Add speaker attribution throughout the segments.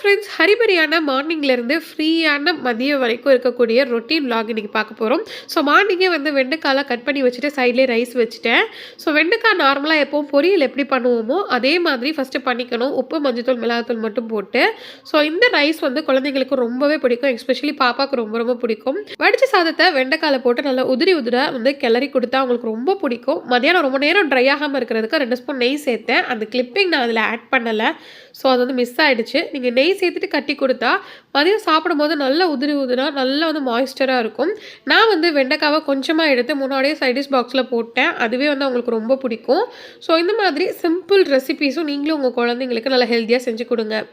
Speaker 1: Friends, ஹரிபரியான மார்னிங்லேருந்து ஃப்ரீயான மதியம் வரைக்கும் இருக்கக்கூடிய ரொட்டீன் vlog இன்னைக்கு பார்க்க போகிறோம். ஸோ மார்னிங்கே வந்து வெண்டைக்காலாம் கட் பண்ணி வச்சுட்டு சைட்லேயே ரைஸ் வச்சுட்டேன். ஸோ வெண்டைக்காய் நார்மலாக எப்பவும் பொரியல் எப்படி பண்ணுவோமோ அதே மாதிரி ஃபஸ்ட்டு பண்ணிக்கணும். உப்பு, மஞ்சத்தூள், மிளகாத்தூள் மட்டும் போட்டு. ஸோ இந்த ரைஸ் வந்து குழந்தைங்களுக்கு ரொம்பவே பிடிக்கும். எஸ்பெஷலி பாப்பாவுக்கு ரொம்ப ரொம்ப பிடிக்கும். வடித்த சாதத்தை வெண்டைக்காயில் போட்டு நல்லா உதிரி உதிராக வந்து கிளறி கொடுத்தா அவங்களுக்கு ரொம்ப பிடிக்கும். மதியானம் ரொம்ப நேரம் ட்ரை ஆகாமல் இருக்கிறதுக்கு 2 ஸ்பூன் நெய் சேர்த்தேன். அந்த கிளிப்பிங் நான் அதில் ஆட் பண்ணலை. ஸோ அது வந்து மிஸ் ஆகிடுச்சு. நீங்கள் நெய் சேர்த்துட்டு கட்டி கொடுத்தா மதியம் சாப்பிடும்போது நல்லா உதிரி உதிரா நல்லா வந்து மாய்ஸ்டராக இருக்கும். நான் வந்து வெண்டைக்காவை கொஞ்சமாக எடுத்து முன்னாடியே சைடிஷ் பாக்ஸில் போட்டேன். அதுவே வந்து அவங்களுக்கு ரொம்ப பிடிக்கும். ஸோ இந்த மாதிரி சிம்பிள் ரெசிபீஸும் நீங்களும் உங்கள் குழந்தைங்களுக்கு நல்லா ஹெல்த்தியாக செஞ்சு கொடுங்க.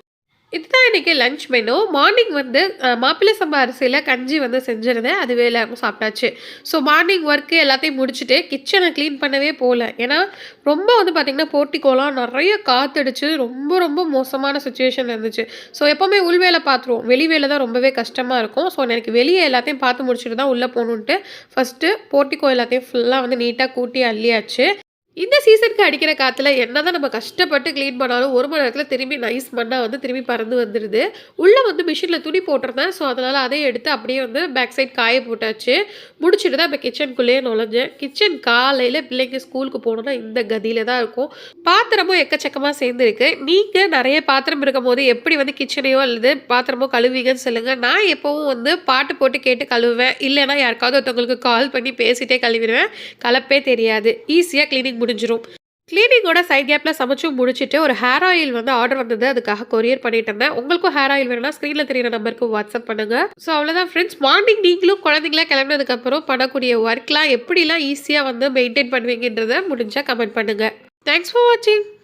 Speaker 1: இதுதான் இன்றைக்கி லஞ்ச் மெனு. மார்னிங் வந்து மாப்பிள்ளை சம்பா அரிசியில் கஞ்சி வந்து செஞ்சுருந்தேன். அதுவே எல்லாருக்கும் சாப்பிட்டாச்சு. ஸோ மார்னிங் ஒர்க்கு எல்லாத்தையும் முடிச்சுட்டு கிச்சனை க்ளீன் பண்ணவே போகல. ஏன்னா ரொம்ப வந்து பார்த்திங்கன்னா போர்ட்டிக்கோலாம் நிறைய காற்றடிச்சு ரொம்ப ரொம்ப மோசமான சுச்சுவேஷன் இருந்துச்சு. ஸோ எப்போவுமே உள் வேலை பார்த்துருவோம், வெளி வேலை தான் ரொம்பவே கஷ்டமாக இருக்கும். ஸோ எனக்கு வெளியே எல்லாத்தையும் பார்த்து முடிச்சுட்டு தான் உள்ளே போகணுன்ட்டு ஃபஸ்ட்டு போர்ட்டிக்கோ எல்லாத்தையும் ஃபுல்லாக வந்து நீட்டாக கூட்டி அள்ளியாச்சு. இந்த சீசனுக்கு அடிக்கிற காற்றுல என்ன தான் நம்ம கஷ்டப்பட்டு க்ளீன் பண்ணாலும் 1 மணி நேரத்தில் திரும்பி நைஸ் மண்ணாக வந்து திரும்பி பறந்து வந்துடுது. உள்ளே வந்து மிஷினில் துணி போட்டிருந்தேன். ஸோ அதனால் அதையும் எடுத்து அப்படியே வந்து பேக் சைட் காய போட்டாச்சு. முடிச்சுட்டு தான் இப்போ கிச்சனுக்குள்ளேயே நுழைஞ்சேன். கிச்சன் காலையில் பிள்ளைங்க ஸ்கூலுக்கு போகணுன்னா இந்த கதியில் தான் இருக்கும். பாத்திரமும் எக்கச்சக்கமாக சேர்ந்துருக்கு. நீங்கள் நிறைய பாத்திரம் இருக்கும் போது எப்படி வந்து கிச்சனையோ அல்லது பாத்திரமோ கழுவிங்கன்னு சொல்லுங்கள். நான் எப்போவும் வந்து பாட்டு போட்டு கேட்டு கழுவுவேன். இல்லைன்னா யாருக்காவது ஒருத்தவங்களுக்கு கால் பண்ணி பேசிகிட்டே கழுவிடுவேன். கலப்பே தெரியாது. ஈஸியாக க்ளீனிங் முடிஞ்சிரும். க்ளீனிங்கோட சைட் கேப்பில் சமைச்சும் முடிச்சுட்டு ஒரு ஹேர் ஆயில் வந்து ஆர்டர் வந்தது. அதுக்காக கொரியர் பண்ணிட்டு இருந்தேன். உங்களுக்கும் ஹேர் ஆயில் வேணும்னா ஸ்க்ரீனில் தெரியிற நம்பருக்கு வாட்ஸ்அப் பண்ணுங்கள். ஸோ அவ்வளோதான் ஃப்ரெண்ட்ஸ். மார்னிங் நீங்களும் குழந்தைங்களாம் கிளம்புனதுக்கப்புறம் பண்ணக்கூடிய ஒர்க்லாம் எப்படிலாம் ஈஸியாக வந்து மெயின்டைன் பண்ணுவீங்கன்றதை முடிஞ்சால் கமெண்ட் பண்ணுங்கள். தேங்க்ஸ் ஃபார் வாட்சிங்.